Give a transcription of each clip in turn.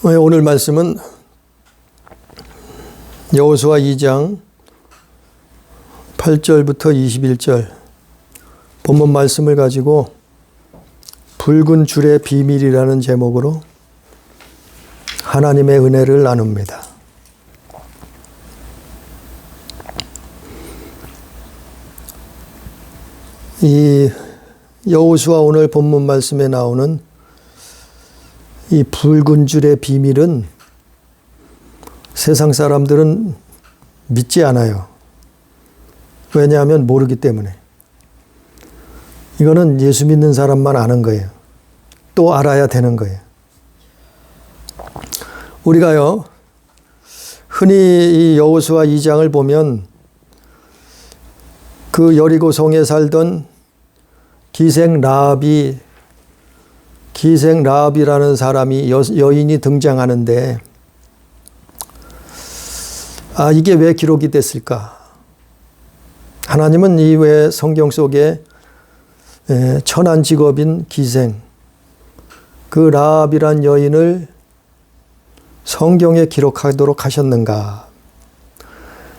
오늘 말씀은 여호수아 2장 8절부터 21절 본문 말씀을 가지고 붉은 줄의 비밀이라는 제목으로 하나님의 은혜를 나눕니다. 이 여호수아 오늘 본문 말씀에 나오는 이 붉은 줄의 비밀은 세상 사람들은 믿지 않아요. 왜냐하면 모르기 때문에. 이거는 예수 믿는 사람만 아는 거예요. 또 알아야 되는 거예요. 우리가요, 흔히 이 여호수아 2장을 보면 그 여리고성에 살던 기생 라합이라는 사람이 여인이 등장하는데, 이게 왜 기록이 됐을까? 하나님은 이 외 성경 속에 천한 직업인 기생, 그 라합이란 여인을 성경에 기록하도록 하셨는가?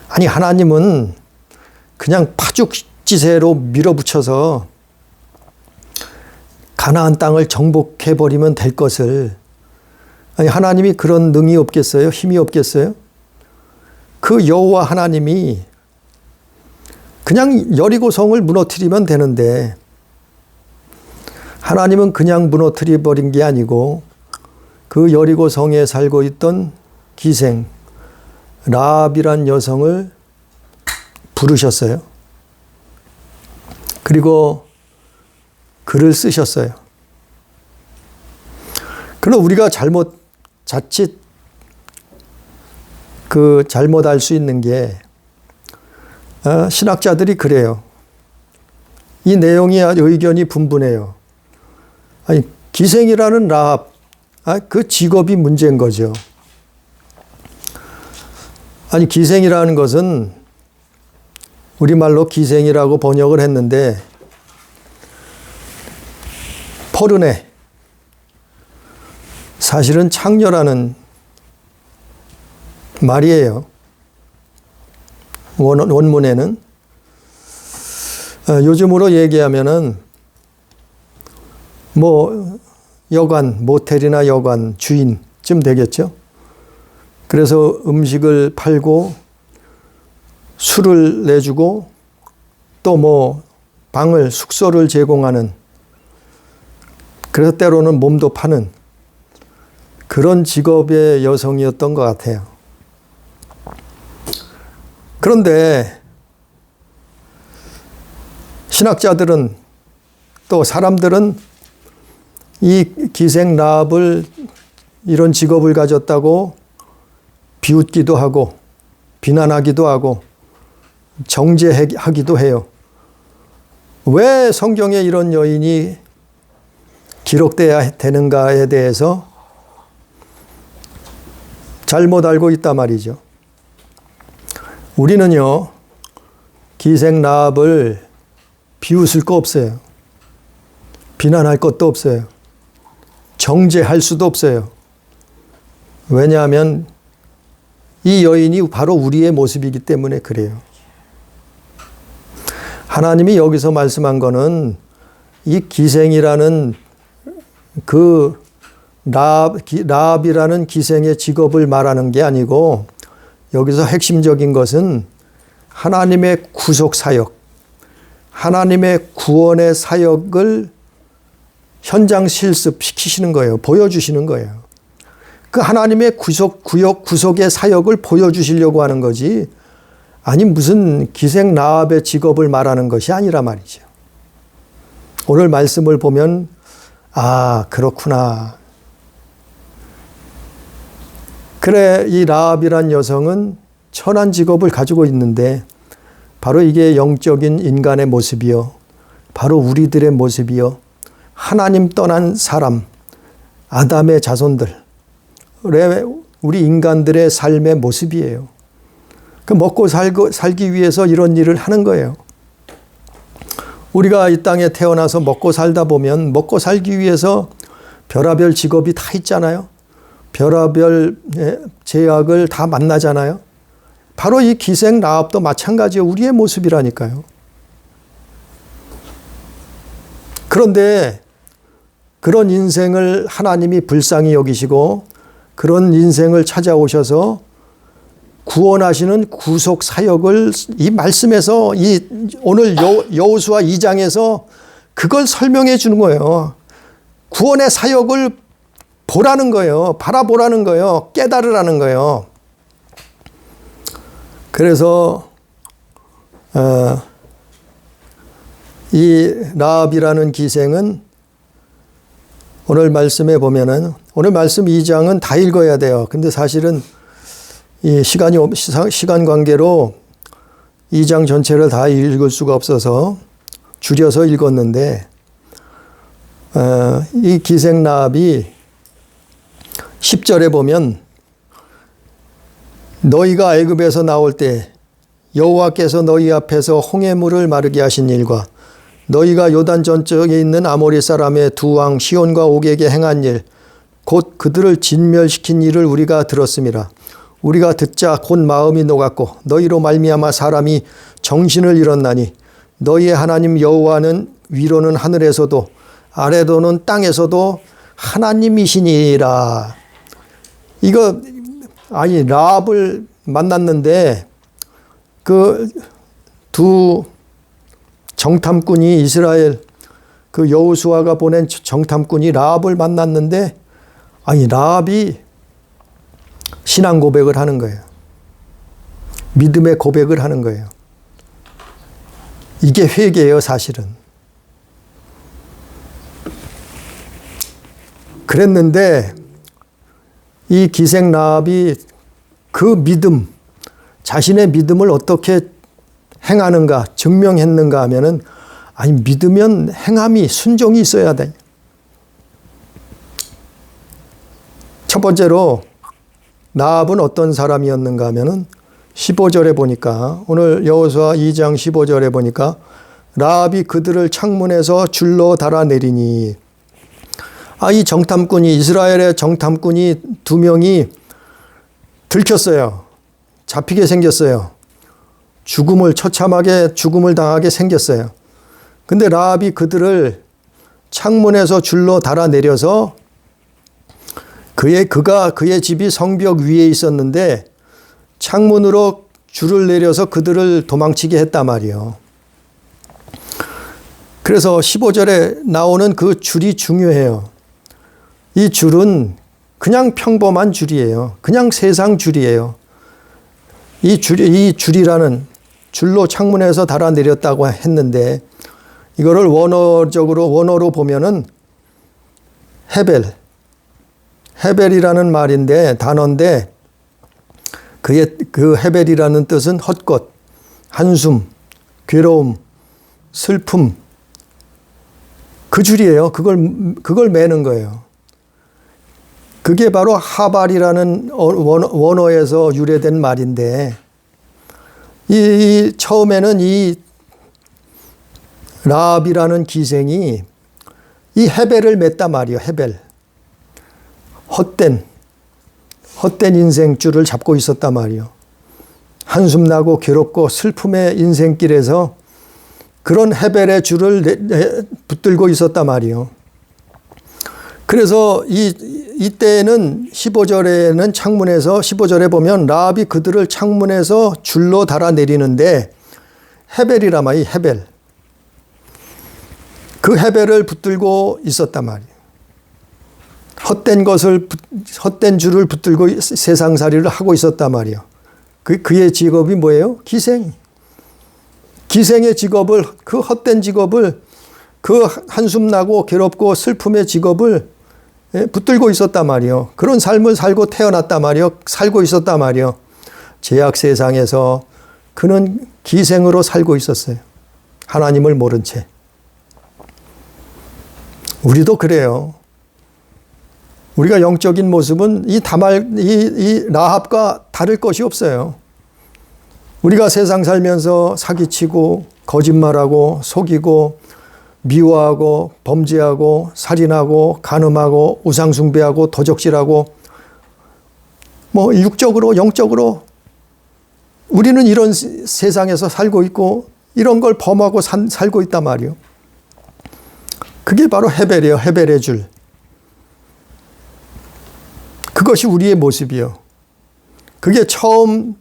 아니, 하나님은 그냥 파죽지세로 밀어붙여서 가나안 땅을 정복해버리면 될 것을, 아니, 하나님이 그런 능이 없겠어요? 힘이 없겠어요? 그 여호와 하나님이 그냥 여리고성을 무너뜨리면 되는데, 하나님은 그냥 무너뜨려버린 게 아니고 그 여리고성에 살고 있던 기생 라합이란 여성을 부르셨어요. 그리고 글을 쓰셨어요. 그럼 우리가 자칫 잘못할 수 있는 게, 신학자들이 그래요. 이 내용이 의견이 분분해요. 아니, 기생이라는 라합, 그 직업이 문제인 거죠. 아니, 기생이라는 것은 우리말로 기생이라고 번역을 했는데, 포르네, 사실은 창녀라는 말이에요. 원문에는. 요즘으로 얘기하면은 여관, 모텔이나 여관 주인쯤 되겠죠. 그래서 음식을 팔고 술을 내주고 또 숙소를 제공하는, 그래서 때로는 몸도 파는 그런 직업의 여성이었던 것 같아요. 그런데 신학자들은, 또 사람들은 이 기생 라합을 이런 직업을 가졌다고 비웃기도 하고 비난하기도 하고 정죄하기도 해요. 왜 성경에 이런 여인이 기록돼야 되는가에 대해서 잘못 알고 있단 말이죠. 우리는요, 기생 라합을 비웃을 거 없어요. 비난할 것도 없어요. 정죄할 수도 없어요. 왜냐하면 이 여인이 바로 우리의 모습이기 때문에 그래요. 하나님이 여기서 말씀한 거는 이 기생이라는 그 라합이라는 기생의 직업을 말하는 게 아니고, 여기서 핵심적인 것은 하나님의 구속 사역, 하나님의 구원의 사역을 현장 실습시키시는 거예요. 보여주시는 거예요. 그 하나님의 구속의 사역을 보여주시려고 하는 거지, 아니 무슨 기생 라합의 직업을 말하는 것이 아니라 말이죠. 오늘 말씀을 보면 그렇구나. 그래, 이 라합이란 여성은 천한 직업을 가지고 있는데, 바로 이게 영적인 인간의 모습이요, 바로 우리들의 모습이요, 하나님 떠난 사람, 아담의 자손들, 우리 인간들의 삶의 모습이에요. 그 먹고 살기 위해서 이런 일을 하는 거예요. 우리가 이 땅에 태어나서 먹고 살다 보면 먹고 살기 위해서 별의별 직업이 다 있잖아요. 별하별 제약을 다 만나잖아요. 바로 이 기생 라합도 마찬가지예요. 우리의 모습이라니까요. 그런데 그런 인생을 하나님이 불쌍히 여기시고 그런 인생을 찾아오셔서 구원하시는 구속 사역을 이 말씀에서 오늘 여호수아 2장에서 그걸 설명해 주는 거예요. 구원의 사역을 보라는 거예요. 바라보라는 거예요. 깨달으라는 거예요. 그래서 이 라합이라는 기생은 오늘 말씀에 보면은 오늘 말씀 2장은 다 읽어야 돼요. 근데 사실은 이 시간 관계로 2장 전체를 다 읽을 수가 없어서 줄여서 읽었는데 이 기생 라합이 10절에 보면 너희가 애굽에서 나올 때 여호와께서 너희 앞에서 홍해물을 마르게 하신 일과 너희가 요단 전쪽에 있는 아모리 사람의 두 왕 시온과 옥에게 행한 일 곧 그들을 진멸시킨 일을 우리가 들었음이라. 우리가 듣자 곧 마음이 녹았고 너희로 말미암아 사람이 정신을 잃었나니 너희의 하나님 여호와는 위로는 하늘에서도 아래로는 땅에서도 하나님이시니라. 이거 아니 라합을 만났는데 그 두 정탐꾼이 이스라엘 그 여호수아가 보낸 정탐꾼이 라합을 만났는데 아니 라합이 신앙 고백을 하는 거예요. 믿음의 고백을 하는 거예요. 이게 회개예요, 사실은. 그랬는데 이 기생 라합이 그 믿음, 자신의 믿음을 어떻게 행하는가, 증명했는가 하면은 아니 믿으면 행함이 순종이 있어야 돼. 첫 번째로 라합은 어떤 사람이었는가 하면은 15절에 보니까 오늘 여호수아 2장 15절에 보니까 라합이 그들을 창문에서 줄로 달아내리니 이 정탐꾼이 이스라엘의 정탐꾼이 두 명이 들켰어요. 잡히게 생겼어요. 처참하게 죽음을 당하게 생겼어요. 근데 라합이 그들을 창문에서 줄로 달아내려서 그의 집이 성벽 위에 있었는데 창문으로 줄을 내려서 그들을 도망치게 했단 말이에요. 그래서 15절에 나오는 그 줄이 중요해요. 이 줄은 그냥 평범한 줄이에요. 그냥 세상 줄이에요. 이 줄이라는 줄로 창문에서 달아내렸다고 했는데 이거를 원어로 보면은 헤벨이라는 말인데 단어인데 그 헤벨이라는 뜻은 헛것, 한숨, 괴로움, 슬픔 그 줄이에요. 그걸 매는 거예요. 그게 바로 하발이라는 원어에서 유래된 말인데 처음에는 이 라합이라는 기생이 이 헤벨을 맸단 말이에요. 헤벨. 헛된 인생줄을 잡고 있었단 말이에요. 한숨 나고 괴롭고 슬픔의 인생길에서 그런 헤벨의 줄을 붙들고 있었단 말이에요. 그래서 이때는 15절에는 창문에서 15절에 보면 라합이 그들을 창문에서 줄로 달아내리는데 헤벨이란 말이 헤벨. 그 헤벨을 붙들고 있었단 말이에요. 헛된 줄을 붙들고 세상살이를 하고 있었단 말이에요. 그의 직업이 뭐예요? 기생. 기생의 직업을, 그 헛된 직업을, 그 한숨 나고 괴롭고 슬픔의 직업을 붙들고 있었단 말이에요. 그런 삶을 살고 태어났단 말이에요. 살고 있었단 말이에요. 죄악 세상에서 그는 기생으로 살고 있었어요. 하나님을 모른 채. 우리도 그래요. 우리가 영적인 모습은 이 라합과 다를 것이 없어요. 우리가 세상 살면서 사기치고 거짓말하고 속이고 미워하고 범죄하고 살인하고 간음하고 우상숭배하고 도적질하고 뭐 육적으로 영적으로 우리는 이런 세상에서 살고 있고 이런 걸 범하고 살고 있단 말이요. 그게 바로 헤벨이에요. 헤벨의 줄. 그것이 우리의 모습이요. 그게 처음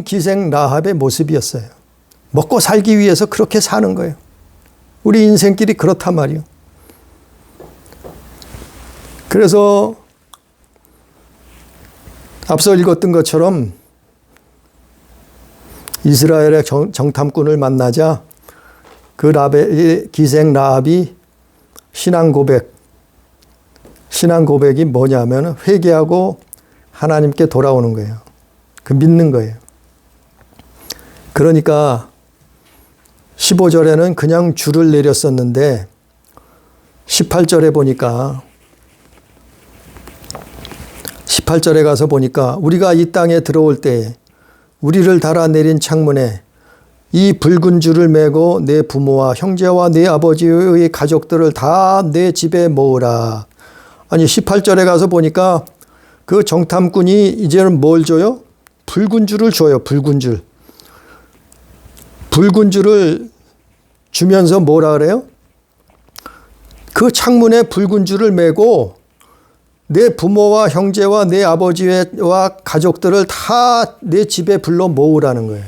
기생 라합의 모습이었어요. 먹고 살기 위해서 그렇게 사는 거예요. 우리 인생길이 그렇단 말이요. 그래서 앞서 읽었던 것처럼 이스라엘의 정탐꾼을 만나자 그 기생 라합이 신앙 고백이 뭐냐면 회개하고 하나님께 돌아오는 거예요. 그 믿는 거예요. 그러니까 15절에는 그냥 줄을 내렸었는데 18절에 보니까 18절에 가서 보니까 우리가 이 땅에 들어올 때 우리를 달아내린 창문에 이 붉은 줄을 메고 내 부모와 형제와 내 아버지의 가족들을 다 내 집에 모으라. 아니 18절에 가서 보니까 그 정탐꾼이 이제는 뭘 줘요? 붉은 줄을 줘요. 붉은 줄. 붉은 줄을 주면서 뭐라 그래요? 그 창문에 붉은 줄을 메고 내 부모와 형제와 내 아버지와 가족들을 다 내 집에 불러 모으라는 거예요.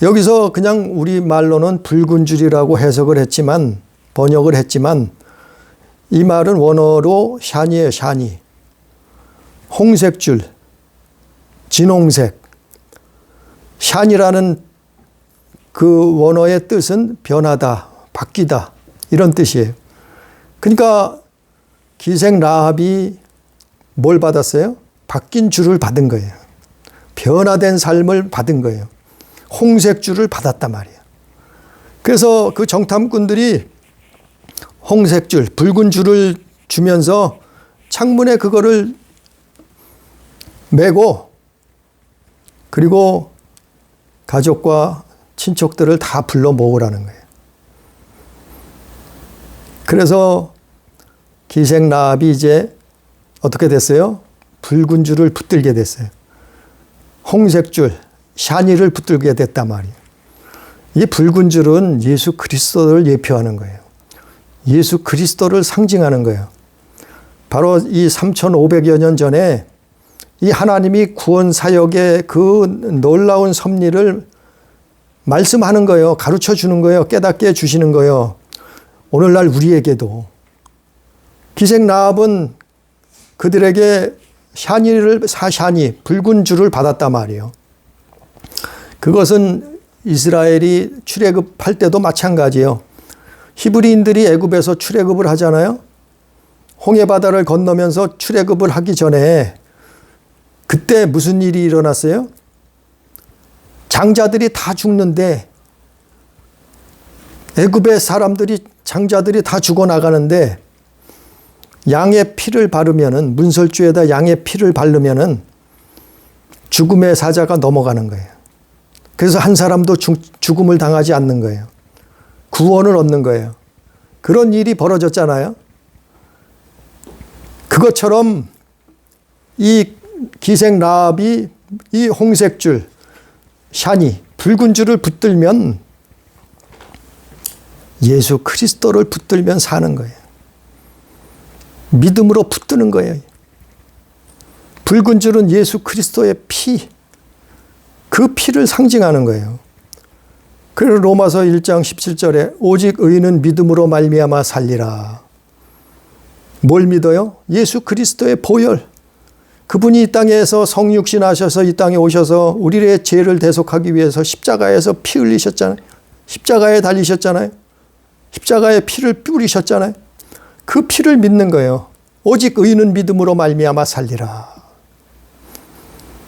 여기서 그냥 우리 말로는 붉은 줄이라고 해석을 했지만, 번역을 했지만, 이 말은 원어로 샤니예요, 샤니. 홍색 줄, 진홍색. 샤니라는 그 원어의 뜻은 변하다, 바뀌다, 이런 뜻이에요. 그러니까 기생 라합이 뭘 받았어요? 바뀐 줄을 받은 거예요. 변화된 삶을 받은 거예요. 홍색 줄을 받았단 말이에요. 그래서 그 정탐꾼들이 홍색 줄, 붉은 줄을 주면서 창문에 그거를 메고 그리고 가족과 친척들을 다 불러 모으라는 거예요. 그래서 기생 라합이 이제 어떻게 됐어요? 붉은 줄을 붙들게 됐어요. 홍색 줄, 샤니를 붙들게 됐단 말이에요. 이 붉은 줄은 예수 그리스도를 예표하는 거예요. 예수 그리스도를 상징하는 거예요. 바로 이 3,500여 년 전에 이 하나님이 구원 사역의 그 놀라운 섭리를 말씀하는 거예요. 가르쳐 주는 거예요. 깨닫게 해 주시는 거예요. 오늘날 우리에게도 기생 라합은 그들에게 샤니, 붉은 줄을 받았단 말이에요. 그것은 이스라엘이 출애굽할 때도 마찬가지예요. 히브리인들이 애굽에서 출애굽을 하잖아요. 홍해 바다를 건너면서 출애굽을 하기 전에 그때 무슨 일이 일어났어요? 장자들이 다 죽는데 애굽의 사람들이 장자들이 다 죽어나가는데 양의 피를 바르면은 문설주에다 양의 피를 바르면은 죽음의 사자가 넘어가는 거예요. 그래서 한 사람도 죽음을 당하지 않는 거예요. 구원을 얻는 거예요. 그런 일이 벌어졌잖아요. 그것처럼 이 기생 라합이 이 홍색 줄, 샤니, 붉은 줄을 붙들면 예수 그리스도를 붙들면 사는 거예요. 믿음으로 붙드는 거예요. 붉은 줄은 예수 그리스도의 피, 그 피를 상징하는 거예요. 그래서 로마서 1장 17절에 오직 의인은 믿음으로 말미암아 살리라. 뭘 믿어요? 예수 그리스도의 보혈. 그분이 이 땅에서 성육신 하셔서 이 땅에 오셔서 우리의 죄를 대속하기 위해서 십자가에서 피 흘리셨잖아요. 십자가에 달리셨잖아요. 십자가에 피를 뿌리셨잖아요. 그 피를 믿는 거예요. 오직 의인은 믿음으로 말미암아 살리라.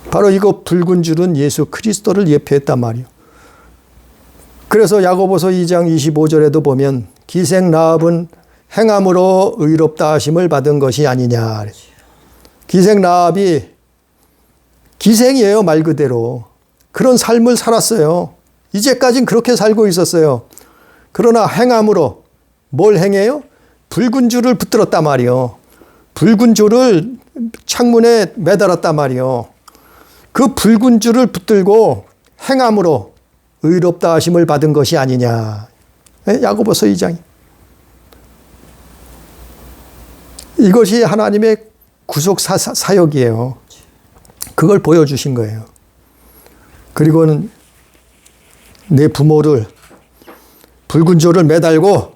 바로 이거 붉은 줄은 예수 그리스도를 예표했단 말이에요. 그래서 야고보서 2장 25절에도 보면 기생 라합은 행함으로 의롭다 하심을 받은 것이 아니냐. 기생 라합이 기생이에요, 말 그대로. 그런 삶을 살았어요. 이제까진 그렇게 살고 있었어요. 그러나 행함으로 뭘 행해요? 붉은 줄을 붙들었단 말이에요. 붉은 줄을 창문에 매달았단 말이요. 그 붉은 줄을 붙들고 행함으로 의롭다 하심을 받은 것이 아니냐. 야고보서 2장. 이것이 하나님의 구속 사역이에요. 그걸 보여주신 거예요. 그리고는 내 부모를 붉은 줄을 매달고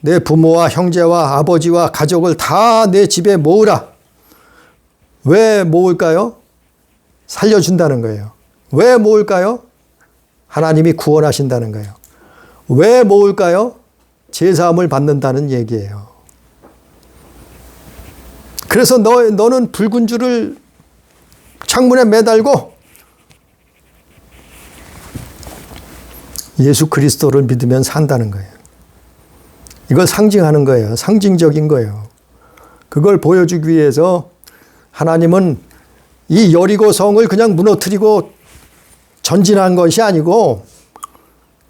내 부모와 형제와 아버지와 가족을 다 내 집에 모으라. 왜 모을까요? 살려준다는 거예요. 왜 모을까요? 하나님이 구원하신다는 거예요. 왜 모을까요? 제사함을 받는다는 얘기예요. 그래서 너는 붉은 줄을 창문에 매달고 예수 그리스도를 믿으면 산다는 거예요. 이걸 상징하는 거예요. 상징적인 거예요. 그걸 보여주기 위해서 하나님은 이 여리고 성을 그냥 무너뜨리고 전진한 것이 아니고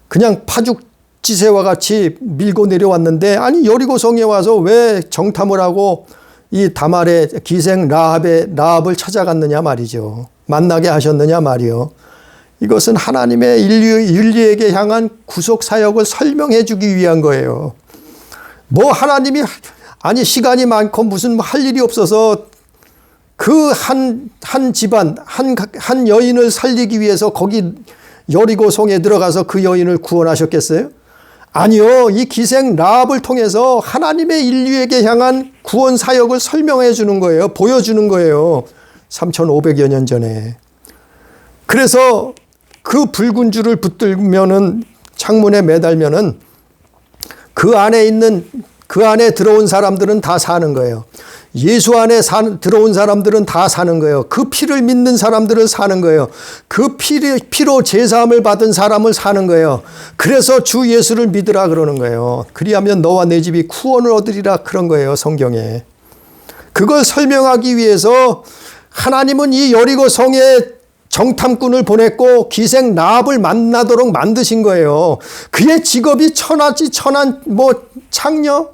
그냥 파죽지세와 같이 밀고 내려왔는데, 아니 여리고 성에 와서 왜 정탐을 하고 이 다말의 기생 라합을 찾아갔느냐 말이죠. 만나게 하셨느냐 말이요. 이것은 하나님의 인류에게 향한 구속 사역을 설명해 주기 위한 거예요. 뭐 하나님이 아니 시간이 많고 무슨 할 일이 없어서 그 한 집안 한 여인을 살리기 위해서 거기 여리고 성에 들어가서 그 여인을 구원하셨겠어요? 아니요. 이 기생 라합을 통해서 하나님의 인류에게 향한 구원 사역을 설명해 주는 거예요. 보여주는 거예요. 3500여 년 전에. 그래서 그 붉은 줄을 붙들면은 창문에 매달면은 그 안에 들어온 사람들은 다 사는 거예요. 예수 안에 들어온 사람들은 다 사는 거예요. 그 피를 믿는 사람들은 사는 거예요. 그 피로 제사함을 받은 사람을 사는 거예요. 그래서 주 예수를 믿으라 그러는 거예요. 그리하면 너와 내 집이 구원을 얻으리라 그런 거예요. 성경에. 그걸 설명하기 위해서 하나님은 이 여리고 성에 정탐꾼을 보냈고 기생 라합을 만나도록 만드신 거예요. 그의 직업이 천한 창녀,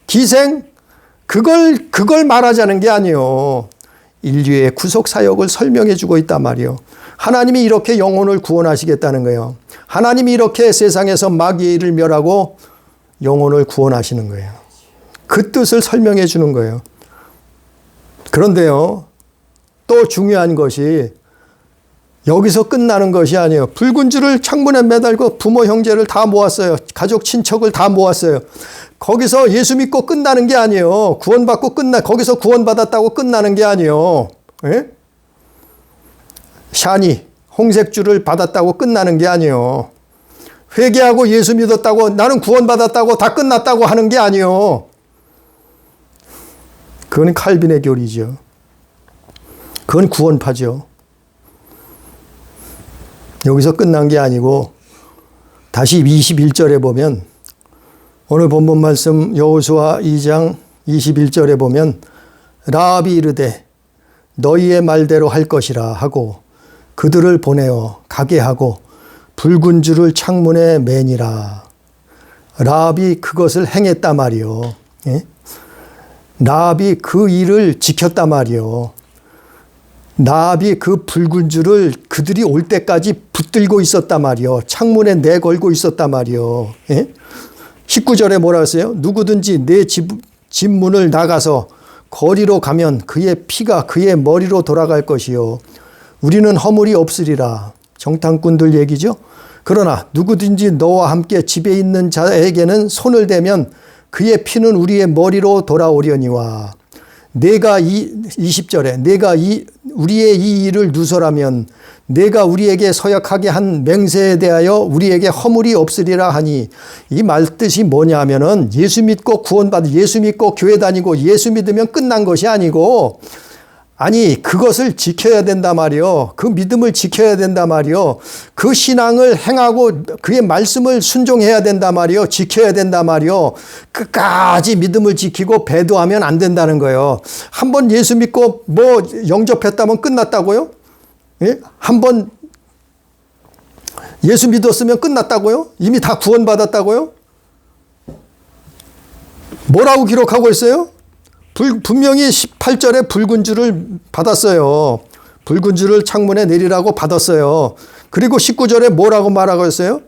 기생, 그걸 말하자는 게 아니에요. 인류의 구속 사역을 설명해 주고 있단 말이에요. 하나님이 이렇게 영혼을 구원하시겠다는 거예요. 하나님이 이렇게 세상에서 마귀의 일을 멸하고 영혼을 구원하시는 거예요. 그 뜻을 설명해 주는 거예요. 그런데요, 또 중요한 것이 여기서 끝나는 것이 아니에요. 붉은 줄을 창문에 매달고 부모 형제를 다 모았어요. 가족 친척을 다 모았어요. 거기서 예수 믿고 끝나는 게 아니에요. 구원받고 거기서 구원받았다고 끝나는 게 아니에요. 예? 샤니 홍색줄을 받았다고 끝나는 게 아니에요. 회개하고 예수 믿었다고 나는 구원받았다고 다 끝났다고 하는 게 아니에요. 그건 칼빈의 교리죠. 그건 구원파죠. 여기서 끝난 게 아니고 다시 21절에 보면, 오늘 본문 말씀 여호수아 2장 21절에 보면 라합이 이르되 너희의 말대로 할 것이라 하고 그들을 보내어 가게 하고 붉은 줄을 창문에 매니라. 라합이 그것을 행했단 말이요. 예? 라합이 그 일을 지켰단 말이요. 라합이 그 붉은 줄을 그들이 올 때까지 붙들고 있었단 말이요. 창문에 내걸고 있었단 말이요. 예? 19절에 뭐라 했어요? 누구든지 내 집 문을 나가서 거리로 가면 그의 피가 그의 머리로 돌아갈 것이요. 우리는 허물이 없으리라. 정탐꾼들 얘기죠. 그러나 누구든지 너와 함께 집에 있는 자에게는 손을 대면 그의 피는 우리의 머리로 돌아오려니와. 20절에 내가 우리의 이 일을 누설하면 내가 우리에게 서약하게 한 맹세에 대하여 우리에게 허물이 없으리라 하니, 이 말 뜻이 뭐냐 하면은 예수 믿고 예수 믿고 교회 다니고 예수 믿으면 끝난 것이 아니고, 아니 그것을 지켜야 된다 말이요. 그 믿음을 지켜야 된다 말이요. 그 신앙을 행하고 그의 말씀을 순종해야 된다 말이요. 지켜야 된다 말이요. 끝까지 믿음을 지키고 배도하면 안 된다는 거예요. 한번 예수 믿고 영접했다면 끝났다고요? 예? 한번 예수 믿었으면 끝났다고요? 이미 다 구원받았다고요? 뭐라고 기록하고 있어요? 분명히 18절에 붉은 줄을 받았어요. 붉은 줄을 창문에 내리라고 받았어요. 그리고 19절에 뭐라고 말하고 있어요?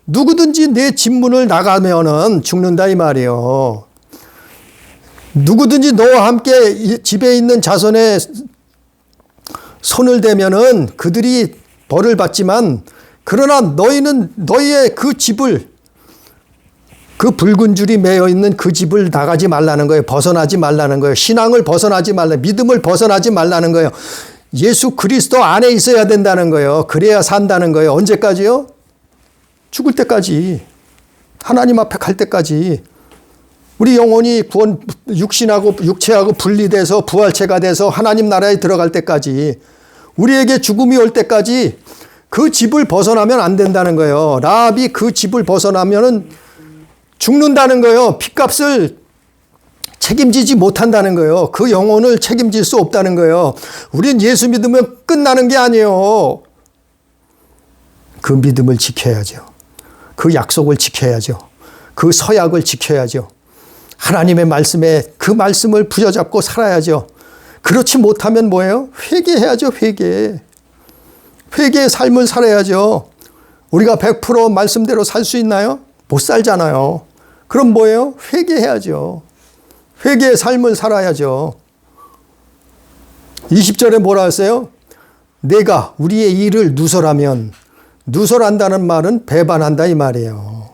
누구든지 내 집문을 나가면은 죽는다 이 말이에요. 누구든지 너와 함께 집에 있는 자손의 손을 대면은 그들이 벌을 받지만 그러나 너희는 너희의 그 집을 그 붉은 줄이 매여 있는 그 집을 나가지 말라는 거예요. 벗어나지 말라는 거예요. 신앙을 벗어나지 말라. 믿음을 벗어나지 말라는 거예요. 예수 그리스도 안에 있어야 된다는 거예요. 그래야 산다는 거예요. 언제까지요? 죽을 때까지. 하나님 앞에 갈 때까지. 우리 영혼이 구원, 육신하고 육체하고 분리돼서 부활체가 돼서 하나님 나라에 들어갈 때까지, 우리에게 죽음이 올 때까지 그 집을 벗어나면 안 된다는 거예요. 라합이 그 집을 벗어나면은 죽는다는 거예요. 핏값을 책임지지 못한다는 거예요. 그 영혼을 책임질 수 없다는 거예요. 우린 예수 믿으면 끝나는 게 아니에요. 그 믿음을 지켜야죠. 그 약속을 지켜야죠. 그 서약을 지켜야죠. 하나님의 말씀에 그 말씀을 부여잡고 살아야죠. 그렇지 못하면 뭐예요? 회개해야죠. 회개. 회개의 삶을 살아야죠. 우리가 100% 말씀대로 살 수 있나요? 못 살잖아요. 그럼 뭐예요? 회개해야죠. 회개의 삶을 살아야죠. 20절에 뭐라 했어요? 내가 우리의 일을 누설하면, 누설한다는 말은 배반한다 이 말이에요.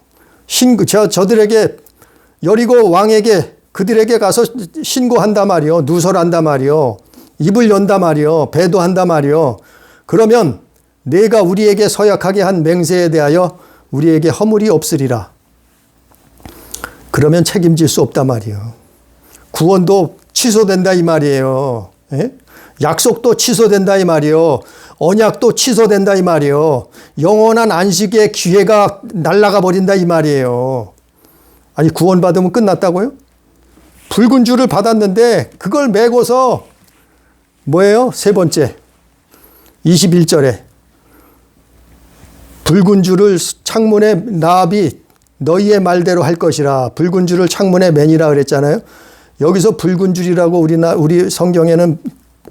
저들에게, 여리고 왕에게, 그들에게 가서 신고한다 말이요. 누설한다 말이요. 입을 연다 말이요. 배도한다 말이요. 그러면 내가 우리에게 서약하게 한 맹세에 대하여 우리에게 허물이 없으리라. 그러면 책임질 수 없단 말이에요. 구원도 취소된다 이 말이에요. 예? 약속도 취소된다 이 말이에요. 언약도 취소된다 이 말이에요. 영원한 안식의 기회가 날아가 버린다 이 말이에요. 아니, 구원받으면 끝났다고요? 붉은 줄을 받았는데 그걸 메고서 뭐예요? 세 번째 21절에 붉은 줄을 창문에 라합이 너희의 말대로 할 것이라. 붉은 줄을 창문에 매니라 그랬잖아요. 여기서 붉은 줄이라고 우리 성경에는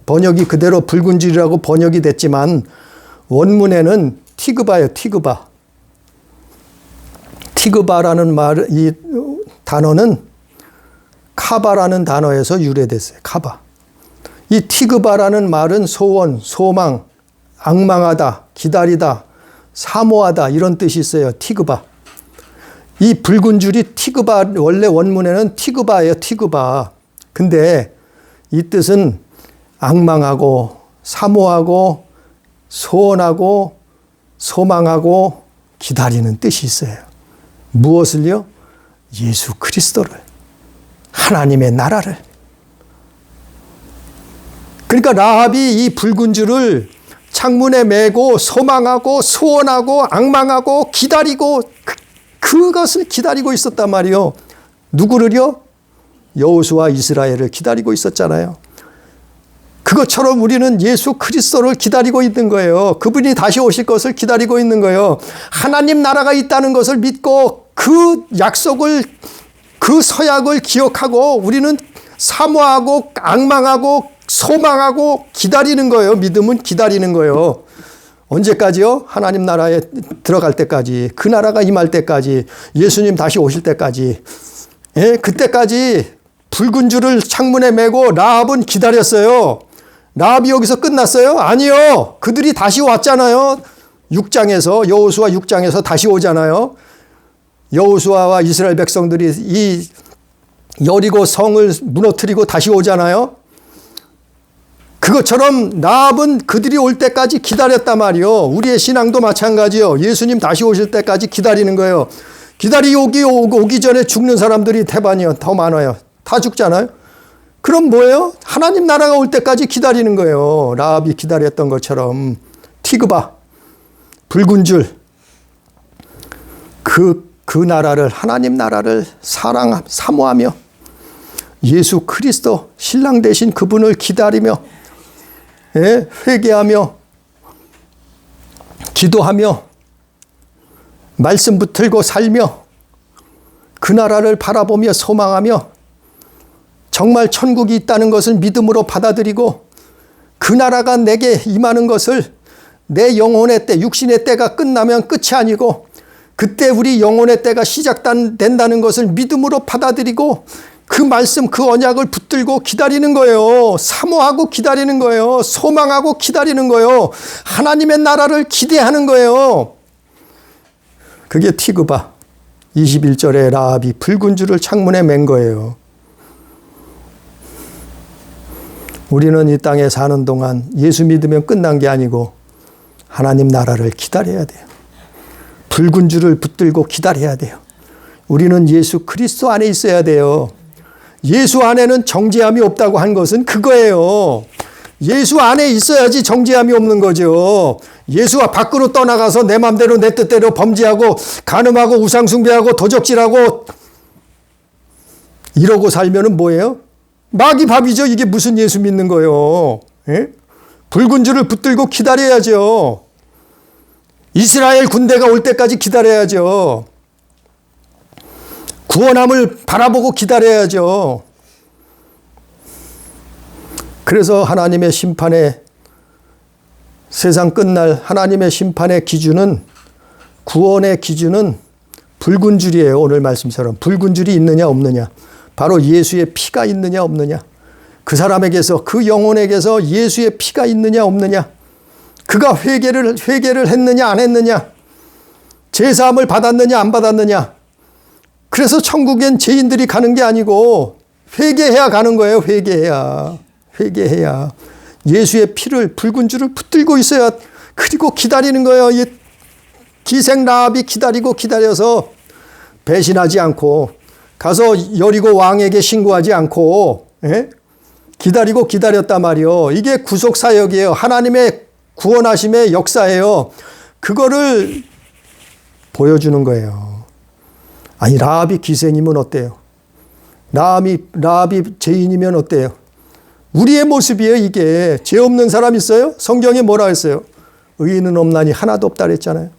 번역이 그대로 붉은 줄이라고 번역이 됐지만 원문에는 티그바예요. 티그바. 티그바라는 이 단어는 카바라는 단어에서 유래됐어요. 카바. 이 티그바라는 말은 소원, 소망, 앙망하다, 기다리다, 사모하다 이런 뜻이 있어요. 티그바. 이 붉은 줄이 티그바, 원래 원문에는 티그바예요. 티그바. 근데 이 뜻은 앙망하고 사모하고 소원하고 소망하고 기다리는 뜻이 있어요. 무엇을요? 예수 그리스도를, 하나님의 나라를. 그러니까 라합이 이 붉은 줄을 창문에 메고 소망하고 소원하고 앙망하고 기다리고 그것을 기다리고 있었단 말이요. 누구를요? 여호수아 이스라엘을 기다리고 있었잖아요. 그것처럼 우리는 예수 그리스도를 기다리고 있는 거예요. 그분이 다시 오실 것을 기다리고 있는 거예요. 하나님 나라가 있다는 것을 믿고 그 약속을, 그 서약을 기억하고 우리는 사모하고 앙망하고 소망하고 기다리는 거예요. 믿음은 기다리는 거예요. 언제까지요? 하나님 나라에 들어갈 때까지, 그 나라가 임할 때까지, 예수님 다시 오실 때까지. 예, 그때까지 붉은 줄을 창문에 메고 라합은 기다렸어요. 라합이 여기서 끝났어요? 아니요. 그들이 다시 왔잖아요. 6장에서, 여호수아 6장에서 다시 오잖아요. 여호수아와 이스라엘 백성들이 이 여리고 성을 무너뜨리고 다시 오잖아요. 그것처럼 라합은 그들이 올 때까지 기다렸단 말이요. 우리의 신앙도 마찬가지요. 예수님 다시 오실 때까지 기다리는 거예요. 오기 전에 죽는 사람들이 대반이요. 더 많아요. 다 죽잖아요. 그럼 뭐예요? 하나님 나라가 올 때까지 기다리는 거예요. 라합이 기다렸던 것처럼. 티그바, 붉은 줄. 그 나라를, 하나님 나라를 사모하며 예수 그리스도 신랑 되신 그분을 기다리며, 예, 회개하며 기도하며 말씀 붙들고 살며 그 나라를 바라보며 소망하며 정말 천국이 있다는 것을 믿음으로 받아들이고 그 나라가 내게 임하는 것을 내 영혼의 때, 육신의 때가 끝나면 끝이 아니고 그때 우리 영혼의 때가 시작된다는 것을 믿음으로 받아들이고 그 말씀, 그 언약을 붙들고 기다리는 거예요. 사모하고 기다리는 거예요. 소망하고 기다리는 거예요. 하나님의 나라를 기대하는 거예요. 그게 티그바 21절에 라합이 붉은 줄을 창문에 맨 거예요. 우리는 이 땅에 사는 동안 예수 믿으면 끝난 게 아니고 하나님 나라를 기다려야 돼요. 붉은 줄을 붙들고 기다려야 돼요. 우리는 예수 그리스도 안에 있어야 돼요. 예수 안에는 정죄함이 없다고 한 것은 그거예요. 예수 안에 있어야지 정죄함이 없는 거죠. 예수와 밖으로 떠나가서 내 맘대로 내 뜻대로 범죄하고 간음하고 우상숭배하고 도적질하고 이러고 살면은 뭐예요? 마귀 밥이죠. 이게 무슨 예수 믿는 거예요. 예? 붉은 줄을 붙들고 기다려야죠. 이스라엘 군대가 올 때까지 기다려야죠. 구원함을 바라보고 기다려야죠. 그래서 하나님의 심판의 세상 끝날 하나님의 심판의 기준은 구원의 기준은 붉은 줄이에요. 오늘 말씀처럼 붉은 줄이 있느냐 없느냐. 바로 예수의 피가 있느냐 없느냐. 그 사람에게서 그 영혼에게서 예수의 피가 있느냐 없느냐. 그가 회개를 했느냐 안 했느냐. 제사함을 받았느냐 안 받았느냐. 그래서 천국엔 죄인들이 가는 게 아니고 회개해야 가는 거예요. 회개해야. 예수의 피를 붉은 줄을 붙들고 있어야 그리고 기다리는 거예요. 기생 라합이 기다려서 배신하지 않고 가서 여리고 왕에게 신고하지 않고 기다렸단 말이요. 이게 구속사역이에요. 하나님의 구원하심의 역사예요. 그거를 보여주는 거예요. 아니 라합이 기생이면 어때요? 라합이 죄인이면 어때요? 우리의 모습이에요. 이게 죄 없는 사람 있어요? 성경에 뭐라 했어요? 의인은 없나니 하나도 없다 그랬잖아요.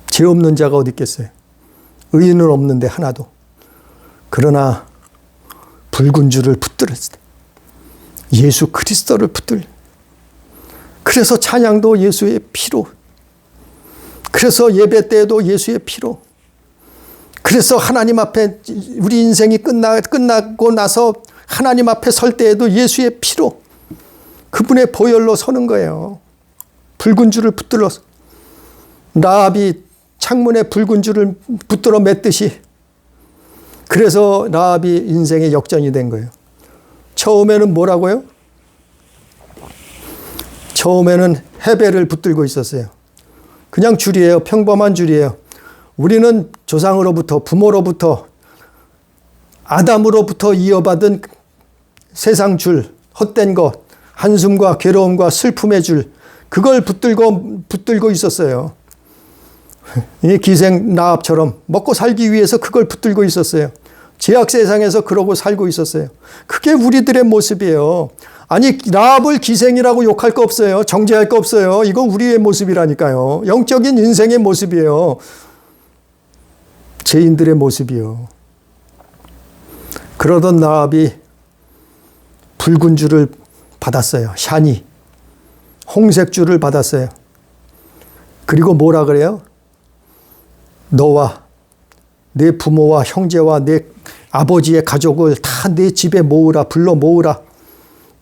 죄 없는 자가 어디 있겠어요? 의인은 없는데 하나도. 그러나 붉은 줄을 붙들었을 때 예수 그리스도를 붙들. 그래서 찬양도 예수의 피로. 그래서 예배 때에도 예수의 피로. 그래서 하나님 앞에 우리 인생이 끝나고 나서 하나님 앞에 설 때에도 예수의 피로 그분의 보혈로 서는 거예요. 붉은 줄을 붙들어서 라합이 창문에 붉은 줄을 붙들어 맸듯이 그래서 라합이 인생의 역전이 된 거예요. 처음에는 뭐라고요? 처음에는 헤벨을 붙들고 있었어요. 그냥 줄이에요. 평범한 줄이에요. 우리는 조상으로부터 부모로부터 아담으로부터 이어받은 세상 줄, 헛된 것, 한숨과 괴로움과 슬픔의 줄, 그걸 붙들고 있었어요. 이 기생 라합처럼 먹고 살기 위해서 그걸 붙들고 있었어요. 죄악 세상에서 그러고 살고 있었어요. 그게 우리들의 모습이에요. 아니 라합을 기생이라고 욕할 거 없어요. 정죄할 거 없어요. 이건 우리의 모습이라니까요. 영적인 인생의 모습이에요. 죄인들의 모습이요. 그러던 라합이 붉은 줄을 받았어요. 샤니. 홍색 줄을 받았어요. 그리고 뭐라 그래요? 너와 내 부모와 형제와 내 아버지의 가족을 다 내 집에 모으라. 불러 모으라.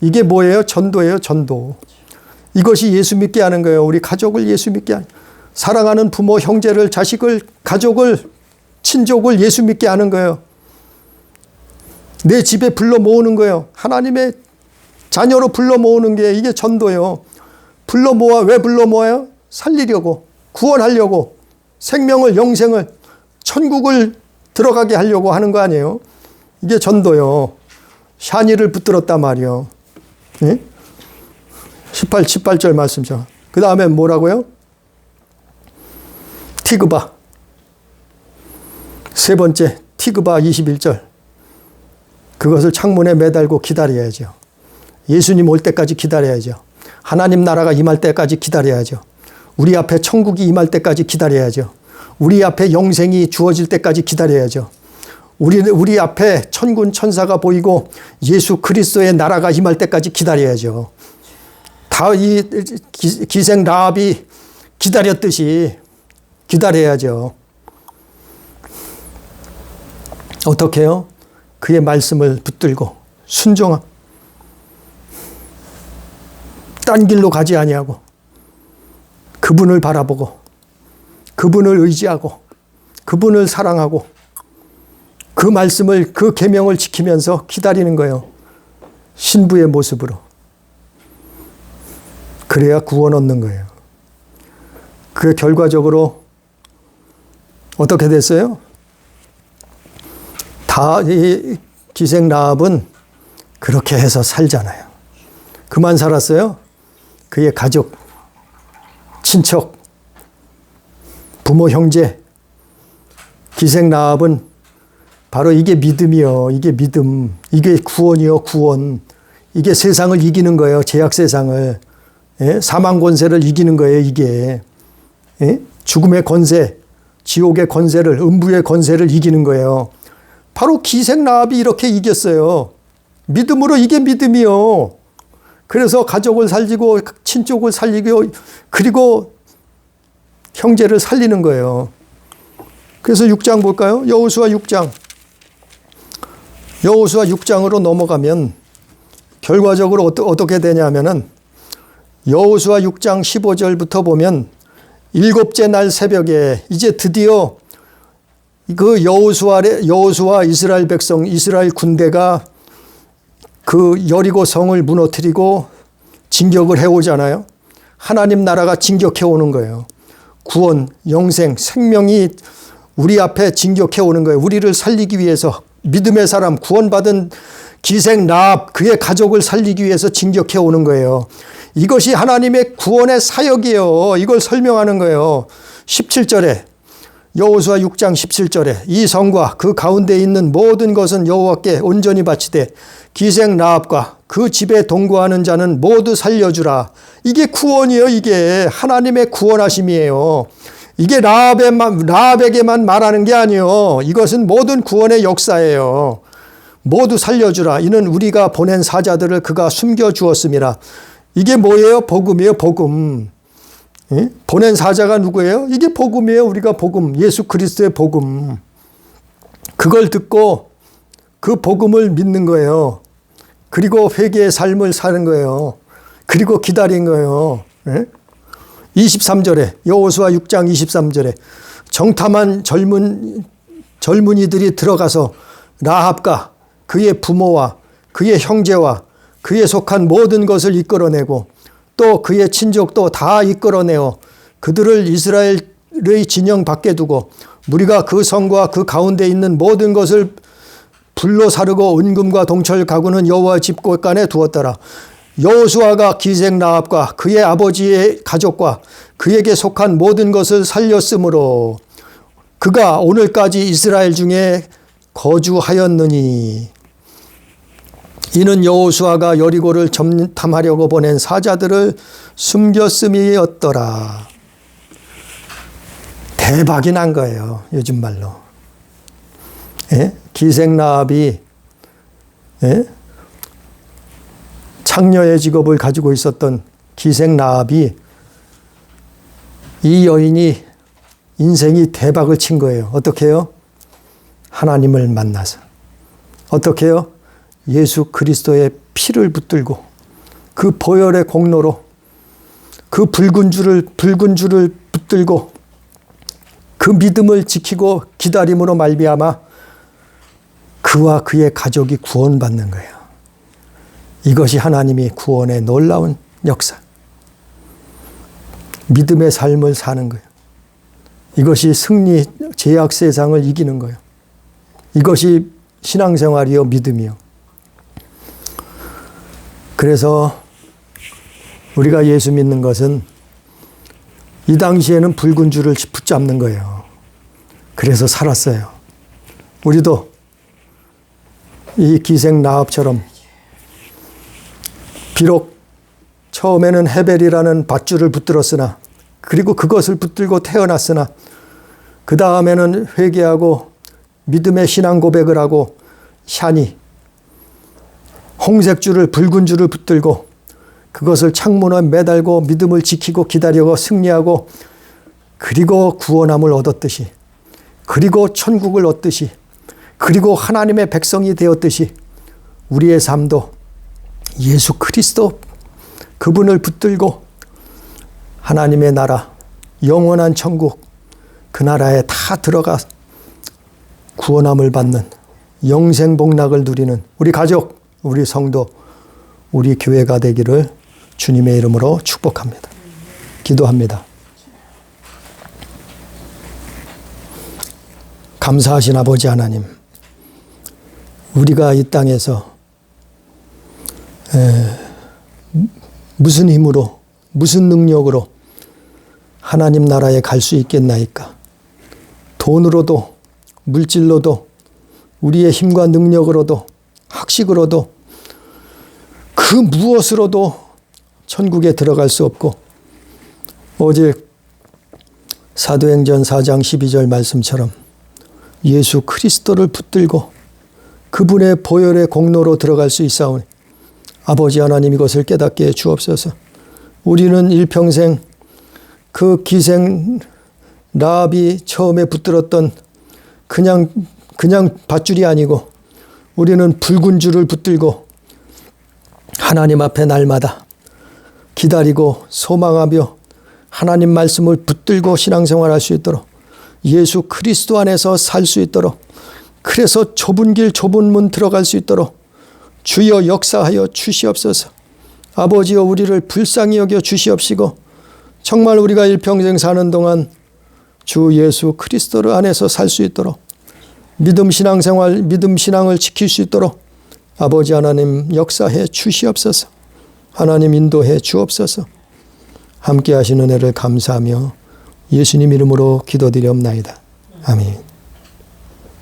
이게 뭐예요? 전도예요. 전도. 이것이 예수 믿게 하는 거예요. 우리 가족을 예수 믿게 하는. 사랑하는 부모, 형제를, 자식을, 가족을, 친족을 예수 믿게 하는 거예요. 내 집에 불러 모으는 거예요. 하나님의 자녀로 불러 모으는 게 이게 전도예요. 불러 모아. 왜 불러 모아요? 살리려고, 구원하려고, 생명을, 영생을, 천국을 들어가게 하려고 하는 거 아니에요? 이게 전도요. 샤니를 붙들었단 말이요. 예? 18절 말씀이죠. 그 다음에 뭐라고요? 티그바. 세 번째, 티그바 21절. 그것을 창문에 매달고 기다려야죠. 예수님 올 때까지 기다려야죠. 하나님 나라가 임할 때까지 기다려야죠. 우리 앞에 천국이 임할 때까지 기다려야죠. 우리 앞에 영생이 주어질 때까지 기다려야죠. 우리 앞에 천군 천사가 보이고 예수 그리스도의 나라가 임할 때까지 기다려야죠. 다 이 기생 라합이 기다렸듯이 기다려야죠. 어떻게 해요? 그의 말씀을 붙들고 순종함. 딴 길로 가지 아니하고 그분을 바라보고 그분을 의지하고 그분을 사랑하고 그 말씀을 그 계명을 지키면서 기다리는 거예요. 신부의 모습으로. 그래야 구원 얻는 거예요. 그 결과적으로 어떻게 됐어요? 다 이 기생 라합은 그렇게 해서 살잖아요. 그만 살았어요? 그의 가족, 친척, 부모, 형제, 기생 라합은 바로 이게 믿음이요. 이게 믿음. 이게 구원이요. 구원. 이게 세상을 이기는 거예요. 죄악 세상을. 예? 사망 권세를 이기는 거예요. 이게. 예? 죽음의 권세, 지옥의 권세를, 음부의 권세를 이기는 거예요. 바로 기생 라합이 이렇게 이겼어요. 믿음으로. 이게 믿음이요. 그래서 가족을 살리고 친족을 살리고 그리고 형제를 살리는 거예요. 그래서 6장 볼까요? 여호수아 6장. 여호수아 6장으로 넘어가면 결과적으로 어떻게 되냐면은 여호수아 6장 15절부터 보면 일곱째 날 새벽에 이제 드디어 그 여호수아 이스라엘 백성, 이스라엘 군대가 그 여리고 성을 무너뜨리고 진격을 해오잖아요. 하나님 나라가 진격해 오는 거예요. 구원, 영생, 생명이 우리 앞에 진격해 오는 거예요. 우리를 살리기 위해서 믿음의 사람, 구원받은 기생 라합, 그의 가족을 살리기 위해서 진격해 오는 거예요. 이것이 하나님의 구원의 사역이에요. 이걸 설명하는 거예요. 17절에 여호수아 6장 17절에 이 성과 그 가운데 있는 모든 것은 여호와께 온전히 바치되 기생 라합과 그 집에 동거하는 자는 모두 살려주라. 이게 구원이에요. 이게 하나님의 구원하심이에요. 이게 라합에게만 말하는 게 아니에요. 이것은 모든 구원의 역사예요. 모두 살려주라. 이는 우리가 보낸 사자들을 그가 숨겨주었음이라. 이게 뭐예요? 복음이에요. 복음. 예? 보낸 사자가 누구예요? 이게 복음이에요. 우리가 복음. 예수 그리스도의 복음. 그걸 듣고 그 복음을 믿는 거예요. 그리고 회개의 삶을 사는 거예요. 그리고 기다린 거예요. 예? 23절에 여호수아 6장 23절에 정탐한 젊은이들이 들어가서 라합과 그의 부모와 그의 형제와 그에 속한 모든 것을 이끌어내고 또 그의 친족도 다 이끌어내어 그들을 이스라엘의 진영 밖에 두고 무리가 그 성과 그 가운데 있는 모든 것을 불로 사르고 은금과 동철 가구는 여호와 집 곳간에 두었더라. 여호수아가 기생 라합과 그의 아버지의 가족과 그에게 속한 모든 것을 살렸으므로 그가 오늘까지 이스라엘 중에 거주하였느니 이는 여호수아가 여리고를 점탐하려고 보낸 사자들을 숨겼음이었더라. 대박이 난 거예요. 요즘 말로. 예? 기생 라합이 예? 창녀의 직업을 가지고 있었던 기생 라합이 이 여인이 인생이 대박을 친 거예요. 어떻게 해요? 하나님을 만나서. 어떻게 해요? 예수 그리스도의 피를 붙들고 그 보혈의 공로로 그 붉은 줄을 붙들고 그 믿음을 지키고 기다림으로 말미암아 그와 그의 가족이 구원받는 거예요. 이것이 하나님이 구원의 놀라운 역사. 믿음의 삶을 사는 거예요. 이것이 승리, 죄악 세상을 이기는 거예요. 이것이 신앙생활이요, 믿음이요. 그래서 우리가 예수 믿는 것은 이 당시에는 붉은 줄을 붙잡는 거예요. 그래서 살았어요. 우리도 이 기생 라합처럼 비록 처음에는 헤벨이라는 밧줄을 붙들었으나 그리고 그것을 붙들고 태어났으나 그 다음에는 회개하고 믿음의 신앙 고백을 하고 샤니 홍색줄을 붉은 줄을 붙들고 그것을 창문에 매달고 믿음을 지키고 기다리고 승리하고 그리고 구원함을 얻었듯이 그리고 천국을 얻듯이 그리고 하나님의 백성이 되었듯이 우리의 삶도 예수 그리스도 그분을 붙들고 하나님의 나라 영원한 천국 그 나라에 다 들어가 구원함을 받는 영생 복락을 누리는 우리 가족, 우리 성도, 우리 교회가 되기를 주님의 이름으로 축복합니다. 기도합니다. 감사하신 아버지 하나님, 우리가 이 땅에서 무슨 힘으로 무슨 능력으로 하나님 나라에 갈 수 있겠나이까? 돈으로도 물질로도 우리의 힘과 능력으로도 학식으로도 그 무엇으로도 천국에 들어갈 수 없고 오직 사도행전 4장 12절 말씀처럼 예수 그리스도를 붙들고 그분의 보혈의 공로로 들어갈 수 있사오니 아버지 하나님 이것을 깨닫게 해 주옵소서. 우리는 일평생 그 기생 라합이 처음에 붙들었던 그냥 밧줄이 아니고 우리는 붉은 줄을 붙들고 하나님 앞에 날마다 기다리고 소망하며 하나님 말씀을 붙들고 신앙생활할 수 있도록 예수 그리스도 안에서 살 수 있도록 그래서 좁은 길 좁은 문 들어갈 수 있도록 주여 역사하여 주시옵소서. 아버지여 우리를 불쌍히 여겨 주시옵시고 정말 우리가 일평생 사는 동안 주 예수 그리스도 안에서 살 수 있도록 믿음 신앙생활 믿음 신앙을 지킬 수 있도록 아버지 하나님 역사해 주시옵소서. 하나님 인도해 주옵소서. 함께 하시는 은혜를 감사하며 예수님 이름으로 기도드리옵나이다. 아멘.